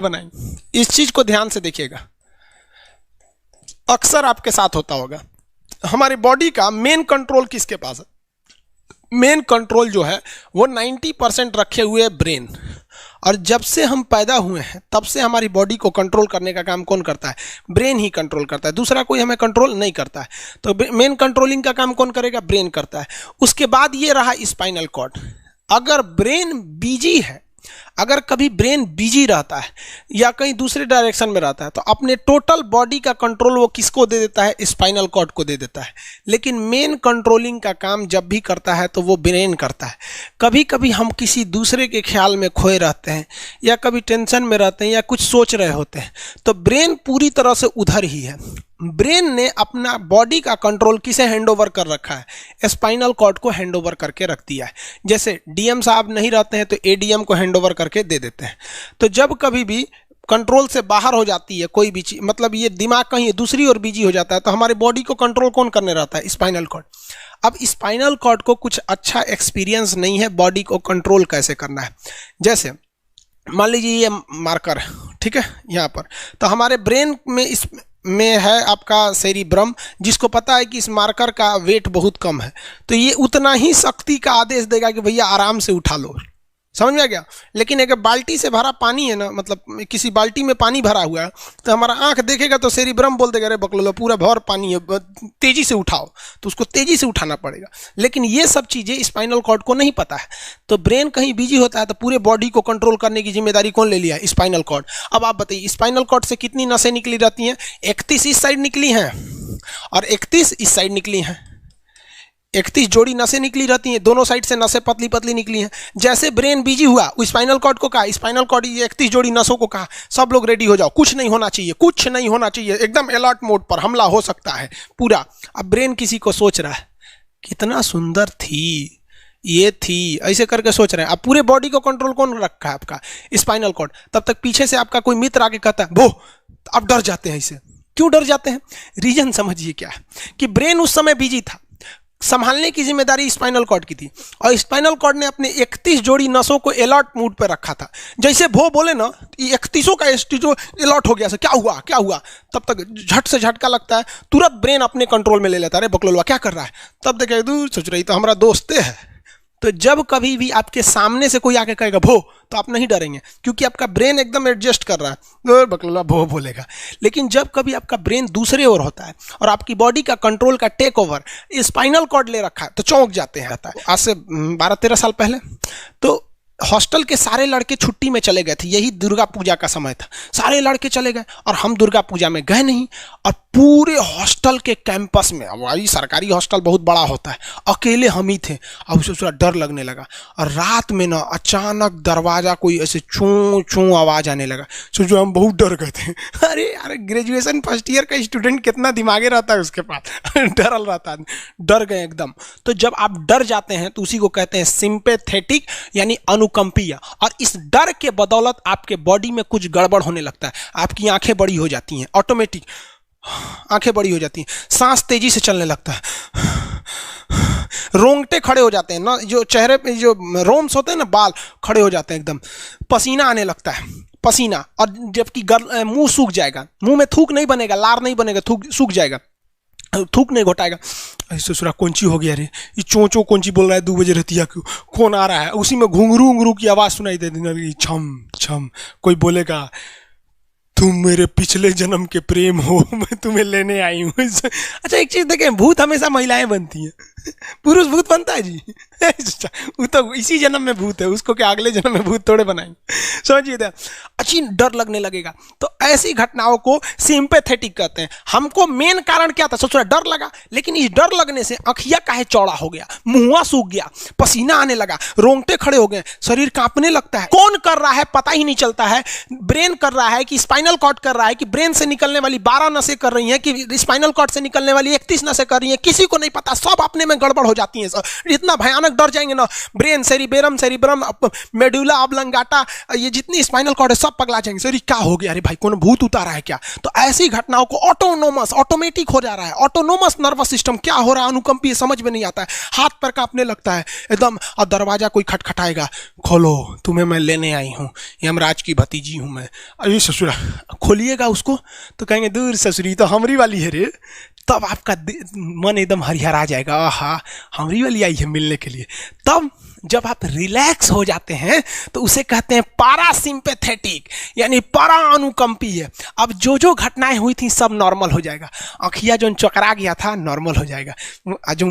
बनाएंगे। इस चीज को ध्यान से देखिएगा, अक्सर आपके साथ होता होगा। हमारी बॉडी का मेन कंट्रोल किसके पास है? मेन कंट्रोल जो है वो 90% रखे हुए ब्रेन। और जब से हम पैदा हुए हैं तब से हमारी बॉडी को कंट्रोल करने का काम कौन करता है? ब्रेन ही कंट्रोल करता है, दूसरा कोई हमें कंट्रोल नहीं करता है। तो मेन कंट्रोलिंग का काम कौन करेगा? ब्रेन करता है। उसके बाद ये रहा स्पाइनल कॉर्ड। अगर ब्रेन बिजी है, अगर कभी ब्रेन बिजी रहता है या कहीं दूसरे डायरेक्शन में रहता है, तो अपने टोटल बॉडी का कंट्रोल वो किसको दे देता है? स्पाइनल कॉर्ड को दे देता है। लेकिन मेन कंट्रोलिंग का काम जब भी करता है तो वो ब्रेन करता है। कभी कभी हम किसी दूसरे के ख्याल में खोए रहते हैं या कभी टेंशन में रहते हैं या कुछ सोच रहे होते हैं, तो ब्रेन पूरी तरह से उधर ही है। ब्रेन ने अपना बॉडी का कंट्रोल किसे हैंडओवर कर रखा है? स्पाइनल कॉर्ड को हैंडओवर करके रख दिया है। जैसे डीएम साहब नहीं रहते हैं तो एडीएम को हैंडओवर करके दे देते हैं। तो जब कभी भी कंट्रोल से बाहर हो जाती है कोई भी चीज, मतलब ये दिमाग कहीं दूसरी ओर बिजी हो जाता है, तो हमारे बॉडी को कंट्रोल कौन करने रहता है? Spinal cord. अब स्पाइनल कॉर्ड को कुछ अच्छा एक्सपीरियंस नहीं है बॉडी को कंट्रोल कैसे करना है। जैसे मान लीजिए ये मार्कर है, ठीक है, यहाँ पर, तो हमारे ब्रेन में इस में है आपका सेरिब्रम, जिसको पता है कि इस मार्कर का वेट बहुत कम है, तो ये उतना ही शक्ति का आदेश देगा कि भैया आराम से उठा लो। समझ में आ गया? लेकिन एक बाल्टी से भरा पानी है ना, मतलब किसी बाल्टी में पानी भरा हुआ है, तो हमारा आंख देखेगा तो सेरिब्रम बोल देगा अरे बकलोलो पूरा भर पानी है, तेजी से उठाओ, तो उसको तेजी से उठाना पड़ेगा। लेकिन ये सब चीजें स्पाइनल कॉर्ड को नहीं पता है, तो ब्रेन कहीं बिजी होता है तो पूरे बॉडी को कंट्रोल करने की जिम्मेदारी कौन ले लिया है? Spinal cord. अब आप बताइए स्पाइनल कॉर्ड से कितनी नसें निकली रहती हैं? 31 इस साइड निकली हैं और 31 इस साइड निकली हैं। 31 जोड़ी नसें निकली रहती हैं, दोनों साइड से नसें पतली पतली निकली हैं। जैसे ब्रेन बिजी हुआ, स्पाइनल कॉर्ड को कहा, स्पाइनल कॉर्ड ये 31 जोड़ी नसों को कहा सब लोग रेडी हो जाओ, कुछ नहीं होना चाहिए, कुछ नहीं होना चाहिए, एकदम अलर्ट मोड पर, हमला हो सकता है पूरा। अब ब्रेन किसी को सोच रहा है कितना सुंदर थी ये थी, ऐसे करके सोच रहे हैं। अब पूरे बॉडी को कंट्रोल कौन रखा है? आपका स्पाइनल कॉर्ड। तब तक पीछे से आपका कोई मित्र आके कहता है वो, आप डर जाते हैं। इसे क्यों डर जाते हैं? रीजन समझिए क्या है कि ब्रेन उस समय बिजी था, संभालने की जिम्मेदारी स्पाइनल कॉर्ड की थी, और स्पाइनल कॉर्ड ने अपने 31 जोड़ी नसों को अलर्ट मूड पर रखा था। जैसे वो बोले ना, 31 का जो अलर्ट हो गया, से क्या हुआ क्या हुआ, तब तक झट से झटका लगता है, तुरंत ब्रेन अपने कंट्रोल में ले लेता है, अरे बकलोलवा क्या कर रहा है। तब देखे दूर सोच रही तो हमारा दोस्त है। तो जब कभी भी आपके सामने से कोई आके कहेगा भो, तो आप नहीं डरेंगे, क्योंकि आपका ब्रेन एकदम एडजस्ट कर रहा है, बकलोला भो बोलेगा। लेकिन जब कभी आपका ब्रेन दूसरे ओर होता है और आपकी बॉडी का कंट्रोल का टेक ओवर स्पाइनल कॉर्ड ले रखा है, तो चौंक जाते हैं। आज से 12-13 साल पहले तो हॉस्टल के सारे लड़के छुट्टी में चले गए थे, यही दुर्गा पूजा का समय था, सारे लड़के चले गए और हम दुर्गा पूजा में गए नहीं। और पूरे हॉस्टल के कैंपस में, वही सरकारी हॉस्टल बहुत बड़ा होता है, अकेले हम ही थे। अब उसे थोड़ा डर लगने लगा, और रात में ना अचानक दरवाजा कोई ऐसे चूं चूं आवाज आने लगा। सोचो हम बहुत डर गए थे। अरे यार ग्रेजुएशन फर्स्ट ईयर का स्टूडेंट कितना दिमागे रहता है उसके पास, डरल रहता है, डर गए एकदम। तो जब आप डर जाते हैं तो उसी को कहते हैं सिंपैथेटिक, यानी अनुकंपीय। और इस डर के बदौलत आपके बॉडी में कुछ गड़बड़ होने लगता है, आपकी आंखें बड़ी हो जाती हैं, ऑटोमेटिक आंखें बड़ी हो जाती हैं, सांस तेजी से चलने लगता है, रोंगटे खड़े हो जाते हैं ना, जो चेहरे पे जो रोम्स होते हैं ना, बाल खड़े हो जाते हैं एकदम, पसीना आने लगता है, पसीना। और जबकि मुंह सूख जाएगा, मुंह में थूक नहीं बनेगा, लार नहीं बनेगा, सूख जाएगा, थूक नहीं घोटाएगा। ऐसे सुरा कौन ची हो गया रे, ये चोंचो कौन ची बोल रहा है 2 बजे रहती है, कौन आ रहा है? उसी में घुंघरू उंगरू की आवाज सुनाई दे देगी, छम छम। कोई बोलेगा तुम मेरे पिछले जन्म के प्रेम हो, मैं तुम्हें लेने आई हूँ। अच्छा एक चीज देखें, भूत हमेशा महिलाएं बनती हैं, पुरुष भूत बनता है जी? वो तो इसी जन्म में भूत है, उसको क्या अगले जन्म में भूत थोड़े बनाएंगे? समझिए, अच्छी डर लगने लगेगा। तो ऐसी घटनाओं को सिंपैथेटिक कहते हैं। हमको मेन कारण क्या था? सोचा डर लगा, लेकिन इस डर लगने से अखिया काहे चौड़ा हो गया, मुंह सूख गया, पसीना आने लगा, रोंगटे खड़े हो गए, शरीर कांपने लगता है। कौन कर रहा है पता ही नहीं चलता है। ब्रेन कर रहा है कि स्पाइनल कॉर्ड कर रहा है कि ब्रेन से निकलने वाली 12 नसें कर रही हैं कि स्पाइनल कॉर्ड से निकलने वाली 31 नसें कर रही हैं, किसी को नहीं पता, सब अपने में गड़बड़ हो जाती है सर। इतना भयानक डर जाएंगे ना, ब्रेन, सेरिबेरम, मेडुला ऑब्लंगाटा, ये जितनी स्पाइनल कॉर्ड है सब पगला जाएंगे सर। क्या हो गया, अरे भाई कौन भूत उतारा है क्या? तो ऐसी घटनाओं को ऑटोमेटिक हो जा रहा है, ऑटोनोमस नर्वस सिस्टम, क्या हो रहा है अनुकंपी समझ में नहीं आता है, हाथ पर कांपने लगता है एकदम। और दरवाजा कोई खटखटाएगा, खोलो तुम्हें मैं लेने आई हूँ, यमराज की भतीजी हूँ मैं। अरे ससुरा, खोलिएगा उसको तो कहेंगे दूर ससुरी तो हमरी वाली है रे। तब आपका मन एकदम हरिहरा जाएगा, आहा हमरी वाली आई है मिलने के लिए। तब जब आप रिलैक्स हो जाते हैं तो उसे कहते हैं पारासिम्पैथेटिक, यानी परा अनुकंपी है। अब जो जो घटनाएं हुई थी सब नॉर्मल हो जाएगा, आँखिया जो चकरा गया था नॉर्मल हो जाएगा। आज